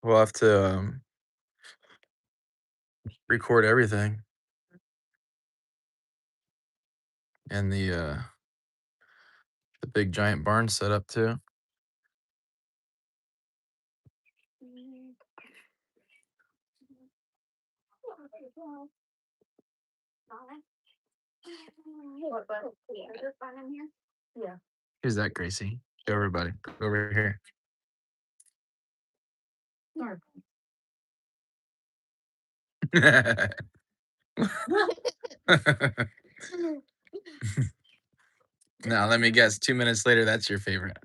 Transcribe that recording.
We'll have to record everything and the big giant barn setup too. Who's that, Gracie? Show everybody. Go over here. Now let me guess. 2 minutes later, that's your favorite.